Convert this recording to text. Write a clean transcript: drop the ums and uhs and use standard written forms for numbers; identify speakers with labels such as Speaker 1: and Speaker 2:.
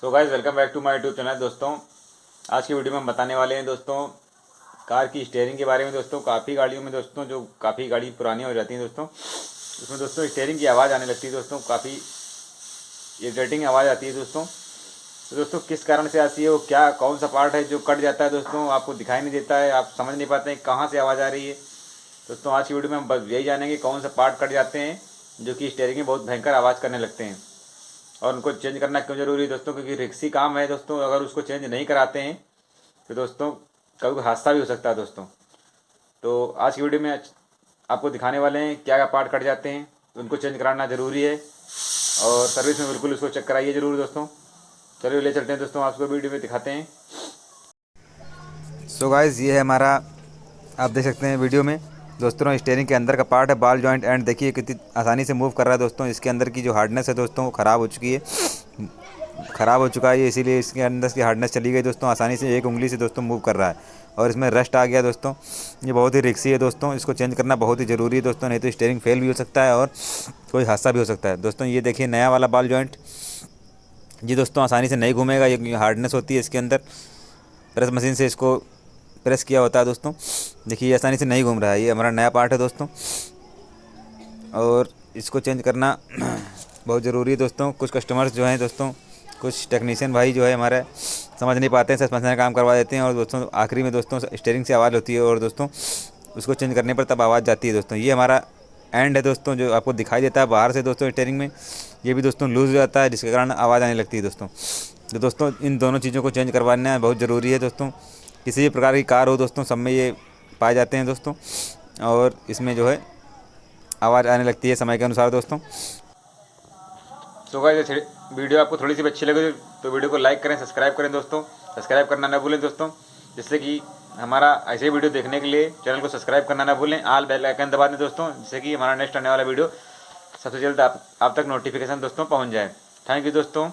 Speaker 1: So guys welcome back to my YouTube channel दोस्तों। आज की वीडियो में हम बताने वाले हैं दोस्तों कार की स्टीयरिंग के बारे में। दोस्तों काफ़ी गाड़ियों में दोस्तों जो काफ़ी गाड़ी पुरानी हो जाती हैं दोस्तों, उसमें दोस्तों स्टीयरिंग की आवाज़ आने लगती है दोस्तों, काफ़ी इरिटेटिंग आवाज़ आती है दोस्तों। तो दोस्तों किस कारण से आती है, वो क्या कौन सा पार्ट है जो कट जाता है दोस्तों, आपको दिखाई नहीं देता है, आप समझ नहीं पाते हैं कहाँ से आवाज़ आ रही है। दोस्तों आज की वीडियो में हम बस यही जानेंगे कौन सा पार्ट कट जाते हैं जो कि स्टीयरिंग में बहुत भयंकर आवाज़ करने लगते हैं और उनको चेंज करना क्यों ज़रूरी है दोस्तों, क्योंकि रिक्सी काम है दोस्तों। अगर उसको चेंज नहीं कराते हैं तो दोस्तों कभी कोई हादसा भी हो सकता है दोस्तों। तो आज की वीडियो में आपको दिखाने वाले हैं क्या क्या पार्ट कट जाते हैं, उनको चेंज कराना ज़रूरी है और सर्विस में बिल्कुल उसको चेक कराइए ज़रूर दोस्तों। चलिए ले चलते हैं दोस्तों, आपको वीडियो में दिखाते हैं।
Speaker 2: सो गाइस ये है हमारा, आप देख सकते हैं वीडियो में दोस्तों, स्टीयरिंग के अंदर का पार्ट है बॉल जॉइंट एंड। देखिए कितनी आसानी से मूव कर रहा है दोस्तों। इसके अंदर की जो हार्डनेस है दोस्तों वो ख़राब हो चुकी है, ख़राब हो चुका है ये, इसीलिए इसके अंदर की हार्डनेस चली गई दोस्तों। आसानी से एक उंगली से दोस्तों मूव कर रहा है और इसमें रस्ट आ गया दोस्तों। ये बहुत ही रिक्सी है दोस्तों, इसको चेंज करना बहुत ही ज़रूरी है दोस्तों, नहीं तो स्टीयरिंग फेल भी हो सकता है और कोई हादसा भी हो सकता है दोस्तों। ये देखिए नया वाला बॉल जॉइंट, ये दोस्तों आसानी से नहीं घूमेगा, ये हार्डनेस होती है इसके अंदर। प्रेस मशीन से इसको प्रेस किया होता है दोस्तों। देखिए ये आसानी से नहीं घूम रहा है, ये हमारा नया पार्ट है दोस्तों और इसको चेंज करना बहुत ज़रूरी है दोस्तों। कुछ कस्टमर्स जो हैं दोस्तों, कुछ टेक्नीशियन भाई जो है हमारे समझ नहीं पाते हैं, सस्पेंशन का काम करवा देते हैं और दोस्तों आखिरी में दोस्तों स्टीयरिंग से आवाज़ होती है और दोस्तों उसको चेंज करने पर तब आवाज़ जाती है दोस्तों। ये हमारा एंड है दोस्तों, जो आपको दिखाई देता है बाहर से दोस्तों स्टीयरिंग में, ये भी दोस्तों लूज़ हो जाता है जिसके कारण आवाज़ आने लगती है दोस्तों। तो दोस्तों इन दोनों चीज़ों को चेंज करवाना बहुत ज़रूरी है दोस्तों। किसी भी प्रकार की कार हो दोस्तों, सब में ये पाए जाते हैं दोस्तों और इसमें जो है आवाज़ आने लगती है समय के अनुसार दोस्तों।
Speaker 1: सो गाइस वीडियो आपको थोड़ी सी भी अच्छी लगे तो वीडियो को लाइक करें, सब्सक्राइब करें दोस्तों। सब्सक्राइब करना ना भूलें दोस्तों, जिससे कि हमारा ऐसे वीडियो देखने के लिए चैनल को सब्सक्राइब करना ना भूलें। आल बेल आइकन दबा दें दोस्तों, जिससे कि हमारा नेक्स्ट आने वाला वीडियो सबसे जल्द आप तक नोटिफिकेशन दोस्तों पहुंच जाए। थैंक यू दोस्तों।